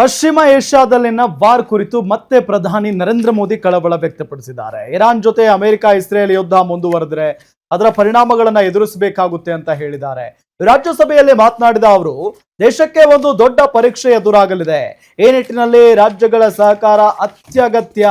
ಪಶ್ಚಿಮ ಏಷ್ಯಾದಲ್ಲಿನ ವಾರ್ ಕುರಿತು ಮತ್ತೆ ಪ್ರಧಾನಿ ನರೇಂದ್ರ ಮೋದಿ ಕಳವಳ ವ್ಯಕ್ತಪಡಿಸಿದ್ದಾರೆ. ಇರಾನ್ ಜೊತೆ ಅಮೆರಿಕ ಇಸ್ರೇಲ್ ಯುದ್ಧ ಮುಂದುವರೆದರೆ ಅದರ ಪರಿಣಾಮಗಳನ್ನು ಎದುರಿಸಬೇಕಾಗುತ್ತೆ ಅಂತ ಹೇಳಿದ್ದಾರೆ. ರಾಜ್ಯಸಭೆಯಲ್ಲಿ ಮಾತನಾಡಿದ ಅವರು, ದೇಶಕ್ಕೆ ಒಂದು ದೊಡ್ಡ ಪರೀಕ್ಷೆ ಎದುರಾಗಲಿದೆ. ಈ ನಿಟ್ಟಿನಲ್ಲಿ ರಾಜ್ಯಗಳ ಸಹಕಾರ ಅತ್ಯಗತ್ಯ.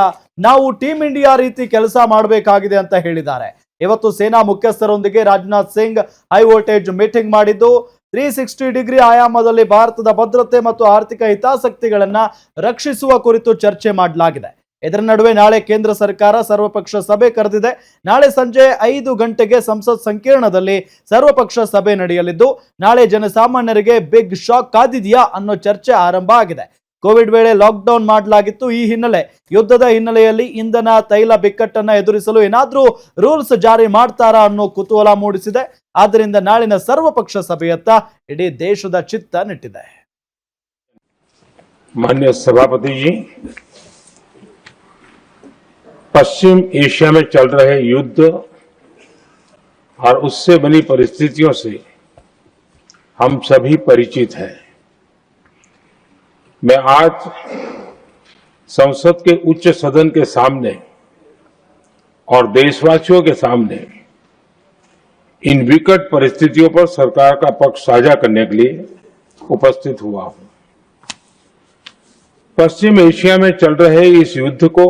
ನಾವು ಟೀಮ್ ಇಂಡಿಯಾ ರೀತಿ ಕೆಲಸ ಮಾಡಬೇಕಾಗಿದೆ ಅಂತ ಹೇಳಿದ್ದಾರೆ. ಇವತ್ತು ಸೇನಾ ಮುಖ್ಯಸ್ಥರೊಂದಿಗೆ Rajnath Singh high voltage meeting ಮಾಡಿದ್ದು 360 ಡಿಗ್ರಿ ಆಯಾಮದಲ್ಲಿ ಭಾರತದ ಭದ್ರತೆ ಮತ್ತು ಆರ್ಥಿಕ ಹಿತಾಸಕ್ತಿಗಳನ್ನ ರಕ್ಷಿಸುವ ಕುರಿತು ಚರ್ಚೆ ಮಾಡಲಾಗಿದೆ. ಇದರ ನಡುವೆ ನಾಳೆ ಕೇಂದ್ರ ಸರ್ಕಾರ ಸರ್ವಪಕ್ಷ ಸಭೆ ಕರೆದಿದೆ. ನಾಳೆ ಸಂಜೆ 5 ಗಂಟೆಗೆ ಸಂಸತ್ ಸಂಕೀರ್ಣದಲ್ಲಿ ಸರ್ವಪಕ್ಷ ಸಭೆ ನಡೆಯಲಿದ್ದು, ನಾಳೆ ಜನಸಾಮಾನ್ಯರಿಗೆ ಬಿಗ್ ಶಾಕ್ ಕಾದಿದೆಯಾ ಅನ್ನೋ ಚರ್ಚೆ ಆರಂಭ ಆಗಿದೆ. ಕೋವಿಡ್ ವೇಳೆ ಲಾಕ್ಡೌನ್ ಮಾಡಲಾಗಿತ್ತು. ಈ ಹಿನ್ನೆಲೆ ಯುದ್ಧದ ಹಿನ್ನೆಲೆಯಲ್ಲಿ ಇಂಧನ ತೈಲ ಬಿಕ್ಕಟ್ಟನ್ನ ಎದುರಿಸಲು ಏನಾದ್ರೂ ರೂಲ್ಸ್ ಜಾರಿ ಮಾಡ್ತಾರಾ ಅನ್ನೋ ಕುತೂಹಲ ಮೂಡಿಸಿದೆ. ಆದ್ದರಿಂದ ನಾಳಿನ ಸರ್ವಪಕ್ಷ ಸಭೆಯತ್ತ ಇಡೀ ದೇಶದ ಚಿತ್ತ ನೆಟ್ಟಿದೆ. माननीय सभापति जी, पश्चिम एशिया में चल रहे युद्ध और उससे बनी परिस्थितियों से हम सभी परिचित हैं। मैं आज संसद के उच्च सदन के सामने और देशवासियों के सामने इन विकट परिस्थितियों पर सरकार का पक्ष साझा करने के लिए उपस्थित हुआ हूं। पश्चिम एशिया में चल रहे इस युद्ध को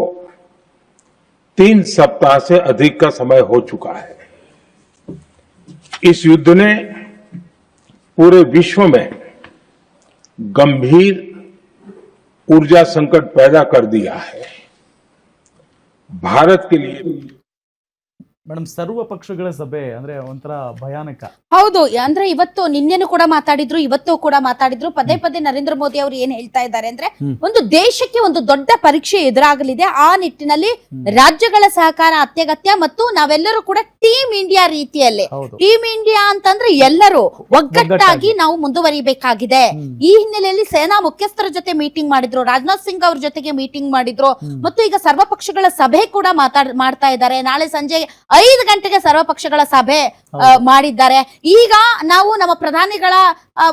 3 सप्ताह से अधिक का समय हो चुका है। इस युद्ध ने पूरे विश्व में गंभीर ऊर्जा संकट पैदा कर दिया है। भारत के लिए ಮೇಡಮ್, ಸರ್ವ ಪಕ್ಷಗಳ ಸಭೆ ಅಂದ್ರೆ ಒಂಥರ ಭಯಾನಕ. ಹೌದು, ಅಂದ್ರೆ ಇವತ್ತು ನಿನ್ನೆನೂ ಕೂಡ ಮಾತಾಡಿದ್ರು, ಇವತ್ತು ಕೂಡ ಮಾತಾಡಿದ್ರು. ಪದೇ ಪದೇ ನರೇಂದ್ರ ಮೋದಿ ಅವರು ಏನ್ ಹೇಳ್ತಾ ಇದ್ದಾರೆ ಅಂದ್ರೆ, ಒಂದು ದೇಶಕ್ಕೆ ಒಂದು ದೊಡ್ಡ ಪರೀಕ್ಷೆ ಎದುರಾಗಲಿದೆ. ಆ ನಿಟ್ಟಿನಲ್ಲಿ ರಾಜ್ಯಗಳ ಸಹಕಾರ ಅತ್ಯಗತ್ಯ ಮತ್ತು ನಾವೆಲ್ಲರೂ ಕೂಡ ಟೀಮ್ ಇಂಡಿಯಾ ರೀತಿಯಲ್ಲಿ, ಟೀಮ್ ಇಂಡಿಯಾ ಅಂತಂದ್ರೆ ಎಲ್ಲರೂ ಒಗ್ಗಟ್ಟಾಗಿ ನಾವು ಮುಂದುವರಿಬೇಕಾಗಿದೆ. ಈ ಹಿನ್ನೆಲೆಯಲ್ಲಿ ಸೇನಾ ಮುಖ್ಯಸ್ಥರ ಜೊತೆ ಮೀಟಿಂಗ್ ಮಾಡಿದ್ರು, ರಾಜನಾಥ್ ಸಿಂಗ್ ಅವ್ರ ಜೊತೆಗೆ ಮೀಟಿಂಗ್ ಮಾಡಿದ್ರು ಮತ್ತು ಈಗ ಸರ್ವಪಕ್ಷಗಳ ಸಭೆ ಕೂಡ ಮಾಡ್ತಾ ಇದ್ದಾರೆ. ನಾಳೆ ಸಂಜೆ 5 ಗಂಟೆಗೆ ಸರ್ವಪಕ್ಷಗಳ ಸಭೆ ಮಾಡಿದ್ದಾರೆ. ಈಗ ನಾವು ನಮ್ಮ ಪ್ರಧಾನಿಗಳ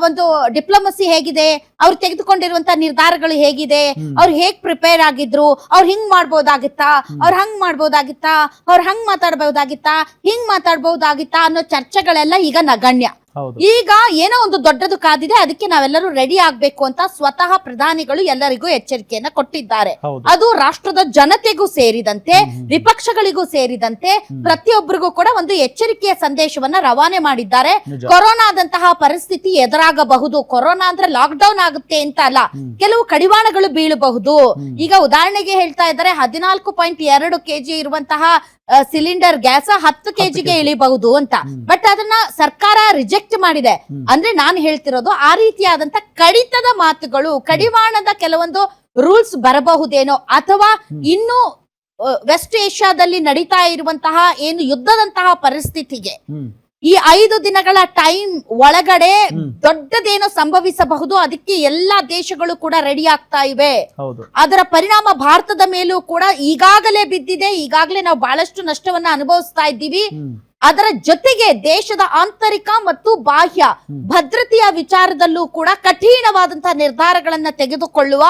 ಒಂದು ಡಿಪ್ಲೊಮಸಿ ಹೇಗಿದೆ, ಅವ್ರು ತೆಗೆದುಕೊಂಡಿರುವಂತಹ ನಿರ್ಧಾರಗಳು ಹೇಗಿದೆ, ಅವ್ರು ಹೇಗ್ ಪ್ರಿಪೇರ್ ಆಗಿದ್ರು, ಅವ್ರು ಹಿಂಗ್ ಮಾಡ್ಬೋದಾಗಿತ್ತಾ, ಅವ್ರು ಹಂಗ್ ಮಾಡ್ಬೋದಾಗಿತ್ತಾ, ಅವ್ರು ಹಂಗ್ ಮಾತಾಡ್ಬೋದಾಗಿತ್ತಾ, ಹಿಂಗ್ ಮಾತಾಡ್ಬೋದಾಗಿತ್ತಾ ಅನ್ನೋ ಚರ್ಚೆಗಳೆಲ್ಲ ಈಗ ನಗಣ್ಯ. ಈಗ ಏನೋ ಒಂದು ದೊಡ್ಡದು ಕಾದಿದೆ, ಅದಕ್ಕೆ ನಾವೆಲ್ಲರೂ ರೆಡಿ ಆಗ್ಬೇಕು ಅಂತ ಸ್ವತಃ ಪ್ರಧಾನಿಗಳು ಎಲ್ಲರಿಗೂ ಎಚ್ಚರಿಕೆಯನ್ನ ಕೊಟ್ಟಿದ್ದಾರೆ. ಅದು ರಾಷ್ಟ್ರದ ಜನತೆಗೂ ಸೇರಿದಂತೆ, ವಿಪಕ್ಷಗಳಿಗೂ ಸೇರಿದಂತೆ ಪ್ರತಿಯೊಬ್ಬರಿಗೂ ಕೂಡ ಒಂದು ಎಚ್ಚರಿಕೆಯ ಸಂದೇಶವನ್ನ ರವಾನೆ ಮಾಡಿದ್ದಾರೆ. ಕೊರೋನಾದಂತಹ ಪರಿಸ್ಥಿತಿ ಎದುರಾಗಬಹುದು. ಕೊರೋನಾ ಅಂದ್ರೆ ಲಾಕ್ ಡೌನ್ ಆಗುತ್ತೆ ಅಂತ ಅಲ್ಲ, ಕೆಲವು ಕಡಿವಾಣಗಳು ಬೀಳಬಹುದು. ಈಗ ಉದಾಹರಣೆಗೆ ಹೇಳ್ತಾ ಇದ್ದಾರೆ, 14.2 kg ಇರುವಂತಹ ಸಿಲಿಂಡರ್ ಗ್ಯಾಸ್ 10 kgಗೆ ಇಳಿಬಹುದು ಅಂತ. ಬಟ್ ಅದನ್ನ ಸರ್ಕಾರ ರಿಜೆಕ್ಟ್ ಮಾಡಿದೆ. ಅಂದ್ರೆ ನಾನು ಹೇಳ್ತಿರೋದು, ಆ ರೀತಿಯಾದಂತ ಕಡಿತದ ಮಾತುಗಳು, ಕಡಿವಾಣದ ಕೆಲವೊಂದು ರೂಲ್ಸ್ ಬರಬಹುದೇನೋ, ಅಥವಾ ಇನ್ನು ವೆಸ್ಟ್ ಏಷ್ಯಾದಲ್ಲಿ ನಡೀತಾ ಇರುವಂತಹ ಏನು ಯುದ್ಧದಂತಹ ಪರಿಸ್ಥಿತಿಗೆ ಈ 5 ದಿನಗಳ ಟೈಮ್ ಒಳಗಡೆ ದೊಡ್ಡದೇನೋ ಸಂಭವಿಸಬಹುದು. ಅದಕ್ಕೆ ಎಲ್ಲಾ ದೇಶಗಳು ಕೂಡ ರೆಡಿ ಆಗ್ತಾ ಇವೆ. ಅದರ ಪರಿಣಾಮ ಭಾರತದ ಮೇಲೂ ಕೂಡ ಈಗಾಗಲೇ ಬಿದ್ದಿದೆ. ಈಗಾಗಲೇ ನಾವು ಬಹಳಷ್ಟು ನಷ್ಟವನ್ನ ಅನುಭವಿಸ್ತಾ ಇದ್ದೀವಿ. ಅದರ ಜೊತೆಗೆ ದೇಶದ ಆಂತರಿಕ ಮತ್ತು ಬಾಹ್ಯ ಭದ್ರತೆಯ ವಿಚಾರದಲ್ಲೂ ಕೂಡ ಕಠಿಣವಾದಂತಹ ನಿರ್ಧಾರಗಳನ್ನ ತೆಗೆದುಕೊಳ್ಳುವ,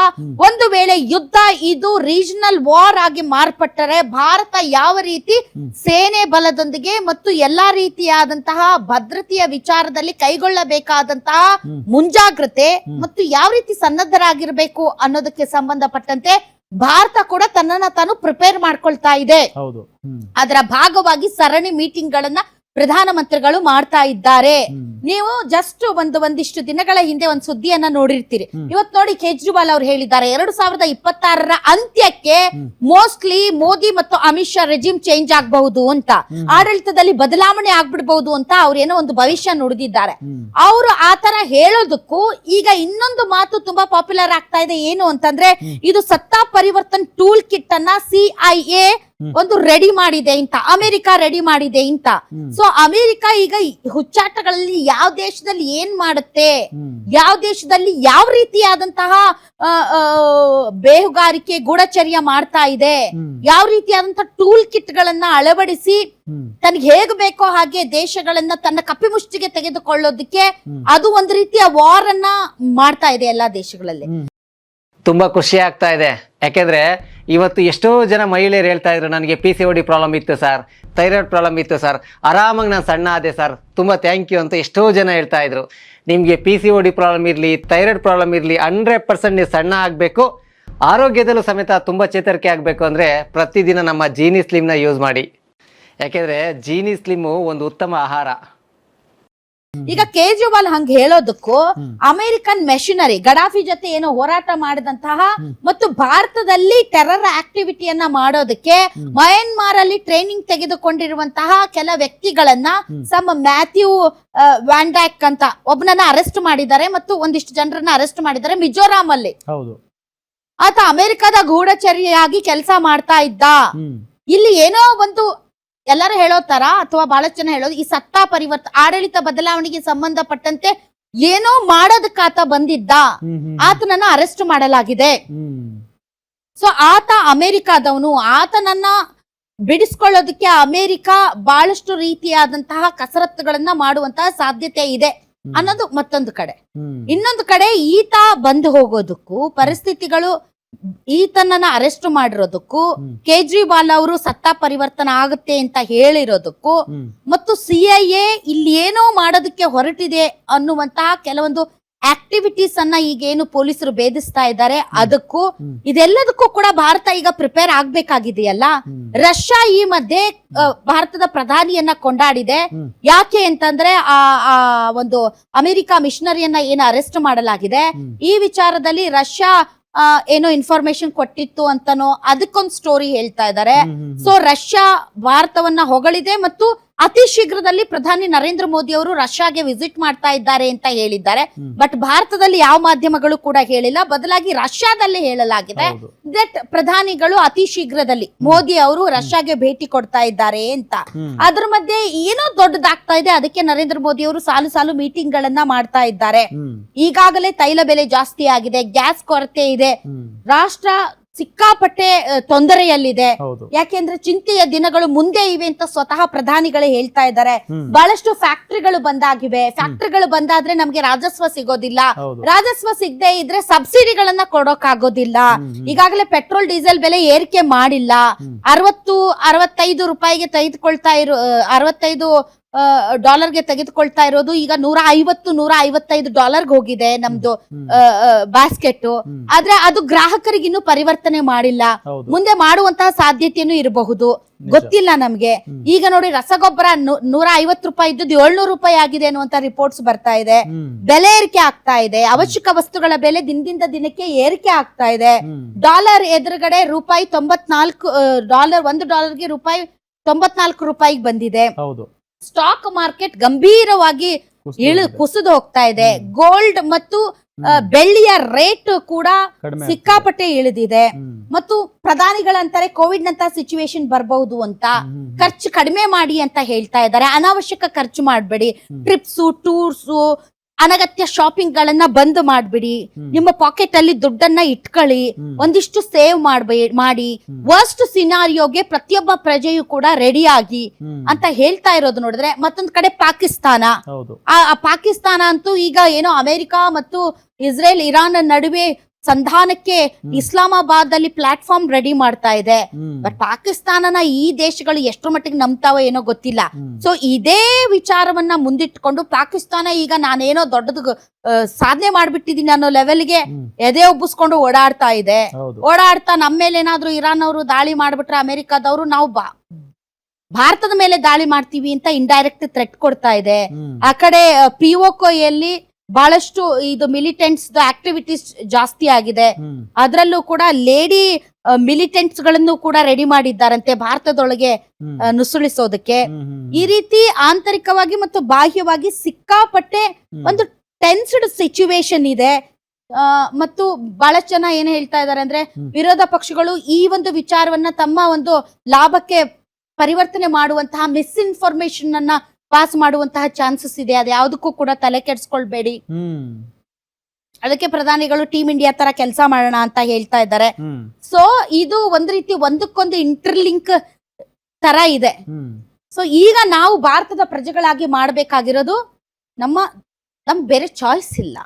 ಒಂದು ವೇಳೆ ಯುದ್ಧ ಇದು ರೀಜನಲ್ ವಾರ್ ಆಗಿ ಮಾರ್ಪಟ್ಟರೆ ಭಾರತ ಯಾವ ರೀತಿ ಸೇನೆ ಬಲದೊಂದಿಗೆ ಮತ್ತು ಎಲ್ಲಾ ರೀತಿಯಾದಂತಹ ಭದ್ರತೆಯ ವಿಚಾರದಲ್ಲಿ ಕೈಗೊಳ್ಳಬೇಕಾದಂತಹ ಮುಂಜಾಗ್ರತೆ ಮತ್ತು ಯಾವ ರೀತಿ ಸನ್ನದ್ಧರಾಗಿರ್ಬೇಕು ಅನ್ನೋದಕ್ಕೆ ಸಂಬಂಧಪಟ್ಟಂತೆ ಭಾರತ ಕೂಡ ತನ್ನನ್ನ ತಾನು ಪ್ರಿಪೇರ್ ಮಾಡ್ಕೊಳ್ತಾ ಇದೆ. ಅದರ ಭಾಗವಾಗಿ ಸರಣಿ ಮೀಟಿಂಗ್ ಗಳನ್ನ ಪ್ರಧಾನಮಂತ್ರಿಗಳು ಮಾಡ್ತಾ ಇದ್ದಾರೆ. ನೀವು ಜಸ್ಟ್ ಒಂದಿಷ್ಟು ದಿನಗಳ ಹಿಂದೆ ಒಂದು ಸುದ್ದಿಯನ್ನ ನೋಡಿರ್ತೀರಿ. ಇವತ್ತು ನೋಡಿ, ಕೇಜ್ರಿವಾಲ್ ಅವರು ಹೇಳಿದ್ದಾರೆ 2026ರ ಅಂತ್ಯಕ್ಕೆ ಮೋಸ್ಟ್ಲಿ ಮೋದಿ ಮತ್ತು ಅಮಿತ್ ಶಾ ರೆಜಿಮ್ ಚೇಂಜ್ ಆಗಬಹುದು ಅಂತ, ಆಡಳಿತದಲ್ಲಿ ಬದಲಾವಣೆ ಆಗ್ಬಿಡಬಹುದು ಅಂತ ಅವ್ರೇನೋ ಒಂದು ಭವಿಷ್ಯ ನುಡಿದಿದ್ದಾರೆ. ಅವರು ಆತರ ಹೇಳೋದಕ್ಕೂ ಈಗ ಇನ್ನೊಂದು ಮಾತು ತುಂಬಾ ಪಾಪ್ಯುಲರ್ ಆಗ್ತಾ ಇದೆ. ಏನು ಅಂತಂದ್ರೆ, ಇದು ಸತ್ತಾ ಪರಿವರ್ತನ್ ಟೂಲ್ ಕಿಟ್ ಅನ್ನ CIA ಒಂದು ರೆಡಿ ಮಾಡಿದೆ ಅಂತ, ಅಮೆರಿಕ ರೆಡಿ ಮಾಡಿದೆ ಅಂತ. ಸೊ ಅಮೆರಿಕ ಈಗ ಹುಚ್ಚಾಟಗಳಲ್ಲಿ ಯಾವ ದೇಶದಲ್ಲಿ ಏನ್ ಮಾಡುತ್ತೆ, ಯಾವ ದೇಶದಲ್ಲಿ ಯಾವ ರೀತಿಯಾದಂತಹ ಬೇಹುಗಾರಿಕೆ ಗೂಢಚರ್ಯ ಮಾಡ್ತಾ ಇದೆ, ಯಾವ ರೀತಿಯಾದಂತಹ ಟೂಲ್ ಕಿಟ್ ಗಳನ್ನ ಅಳವಡಿಸಿ ತನಗೆ ಹೇಗ್ ಬೇಕೋ ಹಾಗೆ ದೇಶಗಳನ್ನ ತನ್ನ ಕಪಿಮುಷ್ಟಿಗೆ ತೆಗೆದುಕೊಳ್ಳೋದಕ್ಕೆ ಅದು ಒಂದು ರೀತಿಯ ವಾರ್ ಅನ್ನ ಮಾಡ್ತಾ ಇದೆ ಎಲ್ಲಾ ದೇಶಗಳಲ್ಲಿ. ತುಂಬ ಖುಷಿ ಆಗ್ತಾ ಇದೆ. ಯಾಕೆಂದರೆ ಇವತ್ತು ಎಷ್ಟೋ ಜನ ಮಹಿಳೆಯರು ಹೇಳ್ತಾ ಇದ್ರು, ನನಗೆ PCOD ಪ್ರಾಬ್ಲಮ್ ಇತ್ತು ಸರ್, ಥೈರಾಯ್ಡ್ ಪ್ರಾಬ್ಲಮ್ ಇತ್ತು ಸರ್, ಆರಾಮಾಗಿ ನಾನು ಸಣ್ಣ ಆದೆ ಸರ್, ತುಂಬ ಥ್ಯಾಂಕ್ ಯು ಅಂತ ಎಷ್ಟೋ ಜನ ಹೇಳ್ತಾ ಇದ್ರು. ನಿಮಗೆ PCOD ಪ್ರಾಬ್ಲಮ್ ಇರಲಿ, ಥೈರಾಯ್ಡ್ ಪ್ರಾಬ್ಲಮ್ ಇರಲಿ, 100% ನೀವು ಸಣ್ಣ ಆಗಬೇಕು, ಆರೋಗ್ಯದಲ್ಲೂ ಸಮೇತ ತುಂಬ ಚೇತರಿಕೆ ಆಗಬೇಕು ಅಂದರೆ ಪ್ರತಿದಿನ ನಮ್ಮ ಜೀನಿ ಸ್ಲಿಮ್ನ ಯೂಸ್ ಮಾಡಿ. ಯಾಕೆಂದರೆ ಜೀನಿ ಸ್ಲಿಮ್ಮು ಒಂದು ಉತ್ತಮ ಆಹಾರ. ಈಗ ಕೇಜ್ರಿವಾಲ್ ಹಂಗ ಹೇಳೋದಕ್ಕೂ ಅಮೆರಿಕನ್ ಮೆಷಿನರಿ ಗಡಾಫಿ ಜೊತೆ ಏನೋ ಹೋರಾಟ ಮಾಡಿದಂತಹ ಮತ್ತು ಭಾರತದಲ್ಲಿ ಟೆರರ್ ಆಕ್ಟಿವಿಟಿಯನ್ನ ಮಾಡೋದಕ್ಕೆ ಮಯನ್ಮಾರ್ ಅಲ್ಲಿ ಟ್ರೈನಿಂಗ್ ತೆಗೆದುಕೊಂಡಿರುವಂತಹ ಕೆಲ ವ್ಯಕ್ತಿಗಳನ್ನ ಮ್ಯಾಥ್ಯೂ ವ್ಯಾಂಡ್ಯಾಕ್ ಅಂತ ಒಬ್ಬನನ್ನ ಅರೆಸ್ಟ್ ಮಾಡಿದ್ದಾರೆ ಮತ್ತು ಒಂದಿಷ್ಟು ಜನರನ್ನ ಅರೆಸ್ಟ್ ಮಾಡಿದ್ದಾರೆ ಮಿಜೋರಾಂ ಅಲ್ಲಿ. ಹೌದು, ಆತ ಅಮೆರಿಕದ ಗೂಢಚರ್ಯಾಗಿ ಕೆಲಸ ಮಾಡ್ತಾ ಇದ್ದ. ಇಲ್ಲಿ ಏನೋ ಒಂದು ಎಲ್ಲರೂ ಹೇಳೋ ತರ ಅಥವಾ ಬಹಳಷ್ಟು ಜನ ಹೇಳೋದು, ಈ ಸತ್ತಾ ಆಡಳಿತ ಬದಲಾವಣೆಗೆ ಸಂಬಂಧಪಟ್ಟಂತೆ ಏನೋ ಮಾಡೋದಕ್ಕೆ ಆತ ಬಂದಿದ್ದ, ಆತನನ್ನ ಅರೆಸ್ಟ್ ಮಾಡಲಾಗಿದೆ. ಸೊ ಆತ ಅಮೆರಿಕಾದವನು, ಆತನನ್ನ ಬಿಡಿಸ್ಕೊಳ್ಳೋದಕ್ಕೆ ಅಮೆರಿಕ ಬಹಳಷ್ಟು ರೀತಿಯಾದಂತಹ ಕಸರತ್ತುಗಳನ್ನ ಮಾಡುವಂತಹ ಸಾಧ್ಯತೆ ಇದೆ ಅನ್ನೋದು ಮತ್ತೊಂದು ಕಡೆ. ಇನ್ನೊಂದು ಕಡೆ ಈತ ಬಂದು ಹೋಗೋದಕ್ಕೂ ಪರಿಸ್ಥಿತಿಗಳು ಈತನನ್ನ ಅರೆಸ್ಟ್ ಮಾಡಿರೋದಕ್ಕೂ ಕೇಜ್ರಿವಾಲ್ ಅವರು ಸತ್ತಾ ಪರಿವರ್ತನೆ ಆಗುತ್ತೆ ಅಂತ ಹೇಳಿರೋದಕ್ಕೂ ಮತ್ತು CIA ಇಲ್ಲಿ ಏನೋ ಮಾಡೋದಕ್ಕೆ ಹೊರಟಿದೆ ಅನ್ನುವಂತಹ ಕೆಲವೊಂದು ಆಕ್ಟಿವಿಟೀಸ್ ಅನ್ನ ಈಗೇನು ಪೊಲೀಸರು ಭೇದಿಸ್ತಾ ಇದ್ದಾರೆ ಅದಕ್ಕೂ ಇದೆಲ್ಲದಕ್ಕೂ ಕೂಡ ಭಾರತ ಈಗ ಪ್ರಿಪೇರ್ ಆಗ್ಬೇಕಾಗಿದೆಯಲ್ಲ. ರಷ್ಯಾ ಈ ಮಧ್ಯೆ ಭಾರತದ ಪ್ರಧಾನಿಯನ್ನ ಕೊಂಡಾಡಿದೆ. ಯಾಕೆ ಅಂತಂದ್ರೆ ಆ ಒಂದು ಅಮೆರಿಕ ಮಿಷನರಿಯನ್ನ ಏನು ಅರೆಸ್ಟ್ ಮಾಡಲಾಗಿದೆ, ಈ ವಿಚಾರದಲ್ಲಿ ರಷ್ಯಾ ಏನೋ ಇನ್ಫಾರ್ಮೇಶನ್ ಕೊಟ್ಟಿತ್ತು ಅಂತನೋ ಅದಕ್ಕೊಂದು ಸ್ಟೋರಿ ಹೇಳ್ತಾ ಇದ್ದಾರೆ. ಸೊ ರಷ್ಯಾ ಭಾರತವನ್ನ ಹೊಗಳಿದೆ ಮತ್ತು ಅತಿ ಶೀಘ್ರದಲ್ಲಿ ಪ್ರಧಾನಿ ನರೇಂದ್ರ ಮೋದಿ ಅವರು ರಷ್ಯಾಗೆ ವಿಸಿಟ್ ಮಾಡ್ತಾ ಇದ್ದಾರೆ ಅಂತ ಹೇಳಿದ್ದಾರೆ. ಬಟ್ ಭಾರತದಲ್ಲಿ ಯಾವ ಮಾಧ್ಯಮಗಳು ಕೂಡ ಹೇಳಿಲ್ಲ, ಬದಲಾಗಿ ರಷ್ಯಾದಲ್ಲಿ ಹೇಳಲಾಗಿದೆ ದಟ್ ಪ್ರಧಾನಿಗಳು ಅತಿ ಶೀಘ್ರದಲ್ಲಿ ಮೋದಿ ಅವರು ರಷ್ಯಾಗೆ ಭೇಟಿ ಕೊಡ್ತಾ ಇದ್ದಾರೆ ಅಂತ. ಅದ್ರ ಮಧ್ಯೆ ಏನೋ ದೊಡ್ಡದಾಗ್ತಾ ಇದೆ, ಅದಕ್ಕೆ ನರೇಂದ್ರ ಮೋದಿ ಅವರು ಸಾಲು ಸಾಲು ಮೀಟಿಂಗ್ ಗಳನ್ನ ಮಾಡ್ತಾ ಇದ್ದಾರೆ. ಈಗಾಗಲೇ ತೈಲ ಬೆಲೆ ಜಾಸ್ತಿ ಆಗಿದೆ, ಗ್ಯಾಸ್ ಕೊರತೆ ಇದೆ, ರಾಷ್ಟ್ರ ಸಿಕ್ಕಾಪಟ್ಟೆ ತೊಂದರೆಯಲ್ಲಿದೆ. ಯಾಕೆಂದ್ರೆ ಚಿಂತೆಯ ದಿನಗಳು ಮುಂದೆ ಇವೆ ಅಂತ ಸ್ವತಃ ಪ್ರಧಾನಿಗಳೇ ಹೇಳ್ತಾ ಇದ್ದಾರೆ. ಬಹಳಷ್ಟು ಫ್ಯಾಕ್ಟರಿಗಳು ಬಂದಾಗಿವೆ, ಫ್ಯಾಕ್ಟರಿಗಳು ಬಂದಾದ್ರೆ ನಮ್ಗೆ ರಾಜಸ್ವ ಸಿಗೋದಿಲ್ಲ, ರಾಜಸ್ವ ಸಿಗದೆ ಇದ್ರೆ ಸಬ್ಸಿಡಿಗಳನ್ನ ಕೊಡೋಕಾಗೋದಿಲ್ಲ. ಈಗಾಗಲೇ ಪೆಟ್ರೋಲ್ ಡೀಸೆಲ್ ಬೆಲೆ ಏರಿಕೆ ಮಾಡಿಲ್ಲ, 65 ರೂಪಾಯಿಗೆ ತೆಗೆದುಕೊಳ್ತಾ ಇರೋ $65 ತೆಗೆದುಕೊಳ್ತಾ ಇರೋದು ಈಗ $150-155 ಹೋಗಿದೆ ನಮ್ದು ಬಾಸ್ಕೆಟ್. ಆದ್ರೆ ಅದು ಗ್ರಾಹಕರಿಗೆ ಇನ್ನೂ ಪರಿವರ್ತನೆ ಮಾಡಿಲ್ಲ, ಮುಂದೆ ಮಾಡುವಂತಹ ಸಾಧ್ಯತೆನೂ ಇರಬಹುದು, ಗೊತ್ತಿಲ್ಲ ನಮ್ಗೆ. ಈಗ ನೋಡಿ ರಸಗೊಬ್ಬರ $150 ಇದ್ದದ್ದು $700 ಆಗಿದೆ ಅನ್ನುವಂತ ರಿಪೋರ್ಟ್ಸ್ ಬರ್ತಾ ಇದೆ. ಬೆಲೆ ಏರಿಕೆ ಆಗ್ತಾ ಇದೆ, ಅವಶ್ಯಕ ವಸ್ತುಗಳ ಬೆಲೆ ದಿನದಿಂದ ದಿನಕ್ಕೆ ಏರಿಕೆ ಆಗ್ತಾ ಇದೆ. ಡಾಲರ್ ಎದುರುಗಡೆ ರೂಪಾಯಿ $1ಗೆ ರೂಪಾಯಿ $94 ಬಂದಿದೆ. ಸ್ಟಾಕ್ ಮಾರ್ಕೆಟ್ ಗಂಭೀರವಾಗಿ ಕುಸಿದು ಹೋಗ್ತಾ ಇದೆ. ಗೋಲ್ಡ್ ಮತ್ತು ಬೆಳ್ಳಿಯ ರೇಟ್ ಕೂಡ ಸಿಕ್ಕಾಪಟ್ಟೆ ಇಳಿದಿದೆ. ಮತ್ತು ಪ್ರಧಾನಿಗಳಂತಾರೆ ಕೋವಿಡ್ ನಂತ ಸಿಚುವೇಶನ್ ಬರಬಹುದು ಅಂತ, ಖರ್ಚು ಕಡಿಮೆ ಮಾಡಿ ಅಂತ ಹೇಳ್ತಾ ಇದ್ದಾರೆ. ಅನಾವಶ್ಯಕ ಖರ್ಚು ಮಾಡಬೇಡಿ, ಟ್ರಿಪ್ಸು, ಟೂರ್ಸು, ಅನಗತ್ಯ ಶಾಪಿಂಗ್ ಗಳನ್ನ ಬಂದ್ ಮಾಡ್ಬಿಡಿ, ನಿಮ್ಮ ಪಾಕೆಟ್ ಅಲ್ಲಿ ದುಡ್ಡನ್ನ ಇಟ್ಕೊಳ್ಳಿ, ಒಂದಿಷ್ಟು ಸೇವ್ ಮಾಡಿ, ವರ್ಸ್ಟ್ ಸಿನಾರಿಯೋಗೆ ಪ್ರತಿಯೊಬ್ಬ ಪ್ರಜೆಯು ಕೂಡ ರೆಡಿ ಆಗಿ ಅಂತ ಹೇಳ್ತಾ ಇರೋದು ನೋಡಿದ್ರೆ. ಮತ್ತೊಂದ್ ಕಡೆ ಪಾಕಿಸ್ತಾನ, ಆ ಪಾಕಿಸ್ತಾನ ಅಂತೂ ಈಗ ಏನೋ ಅಮೆರಿಕ ಮತ್ತು ಇಸ್ರೇಲ್ ಇರಾನ್ ನಡುವೆ ಸಂಧಾನಕ್ಕೆ ಇಸ್ಲಾಮಾಬಾದ್ ಅಲ್ಲಿ ಪ್ಲಾಟ್ಫಾರ್ಮ್ ರೆಡಿ ಮಾಡ್ತಾ ಇದೆ. ಬಟ್ ಪಾಕಿಸ್ತಾನನ ಈ ದೇಶಗಳು ಎಷ್ಟರ ಮಟ್ಟಿಗೆ ನಂಬ್ತಾವೋ ಏನೋ ಗೊತ್ತಿಲ್ಲ. ಸೊ ಇದೇ ವಿಚಾರವನ್ನ ಮುಂದಿಟ್ಕೊಂಡು ಪಾಕಿಸ್ತಾನ ಈಗ ನಾನೇನೋ ದೊಡ್ಡದು ಸಾಧನೆ ಮಾಡ್ಬಿಟ್ಟಿದೀನಿ ಅನ್ನೋ ಲೆವೆಲ್ಗೆ ಎದೆ ಉಬ್ಬಿಸ್ಕೊಂಡು ಓಡಾಡ್ತಾ ಇದೆ. ಓಡಾಡ್ತಾ ನಮ್ಮ ಮೇಲೆ ಏನಾದ್ರು ಇರಾನ್ ಅವರು ದಾಳಿ ಮಾಡ್ಬಿಟ್ರೆ ಅಮೆರಿಕದವರು ನಾವು ಭಾರತದ ಮೇಲೆ ದಾಳಿ ಮಾಡ್ತೀವಿ ಅಂತ ಇಂಡೈರೆಕ್ಟ್ ಥ್ರೆಟ್ ಕೊಡ್ತಾ ಇದೆ. ಆ ಕಡೆ ಪಿಒಕೆಯಲ್ಲಿ ಬಹಳಷ್ಟು ಇದು ಮಿಲಿಟೆಂಟ್ಸ್ ಆಕ್ಟಿವಿಟೀಸ್ ಜಾಸ್ತಿ ಆಗಿದೆ. ಅದರಲ್ಲೂ ಕೂಡ ಲೇಡಿ ಮಿಲಿಟೆಂಟ್ಸ್ ಗಳನ್ನು ಕೂಡ ರೆಡಿ ಮಾಡಿದ್ದಾರಂತೆ ಭಾರತದೊಳಗೆ ನುಸುಳಿಸೋದಕ್ಕೆ. ಈ ರೀತಿ ಆಂತರಿಕವಾಗಿ ಮತ್ತು ಬಾಹ್ಯವಾಗಿ ಸಿಕ್ಕಾಪಟ್ಟೆ ಒಂದು ಟೆನ್ಸ್ಡ್ ಸಿಚುವೇಶನ್ ಇದೆ. ಮತ್ತು ಬಹಳಷ್ಟು ಜನ ಏನ್ ಹೇಳ್ತಾ ಇದ್ದಾರೆ ಅಂದ್ರೆ ವಿರೋಧ ಪಕ್ಷಗಳು ಈ ಒಂದು ವಿಚಾರವನ್ನ ತಮ್ಮ ಒಂದು ಲಾಭಕ್ಕೆ ಪರಿವರ್ತನೆ ಮಾಡುವಂತಹ ಮಿಸ್ಇನ್ಫಾರ್ಮೇಶನ್ ಅನ್ನ ಪಾಸ್ ಮಾಡುವಂತಹ ಚಾನ್ಸಸ್ ಇದೆ. ಅದ್ ಯಾವ್ದಕ್ಕೂ ಕೂಡ ತಲೆ ಕೆಡ್ಸ್ಕೊಳ್ಬೇಡಿ. ಅದಕ್ಕೆ ಪ್ರಧಾನಿಗಳು ಟೀಮ್ ಇಂಡಿಯಾ ತರ ಕೆಲಸ ಮಾಡೋಣ ಅಂತ ಹೇಳ್ತಾ ಇದ್ದಾರೆ. ಸೊ ಇದು ಒಂದ್ ರೀತಿ ಒಂದಕ್ಕೊಂದು ಇಂಟರ್ಲಿಂಕ್ ತರ ಇದೆ. ಸೊ ಈಗ ನಾವು ಭಾರತದ ಪ್ರಜೆಗಳಾಗಿ ಮಾಡ್ಬೇಕಾಗಿರೋದು ನಮ್ ಬೇರೆ ಚಾಯ್ಸ್ ಇಲ್ಲ.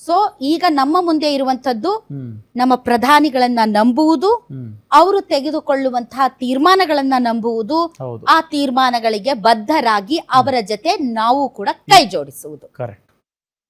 ಸೊ ಈಗ ನಮ್ಮ ಮುಂದೆ ಇರುವಂತದ್ದು ಹ್ಮ್ ನಮ್ಮ ಪ್ರಧಾನಿಗಳನ್ನ ನಂಬುವುದು, ಹ್ಮ್ ಅವರು ತೆಗೆದುಕೊಳ್ಳುವಂತಹ ತೀರ್ಮಾನಗಳನ್ನ ನಂಬುವುದು, ಹೌದು ಆ ತೀರ್ಮಾನಗಳಿಗೆ ಬದ್ಧರಾಗಿ ಅವರ ಜೊತೆ ನಾವು ಕೂಡ ಕೈ ಜೋಡಿಸುವುದು. ಕರೆಕ್ಟ್.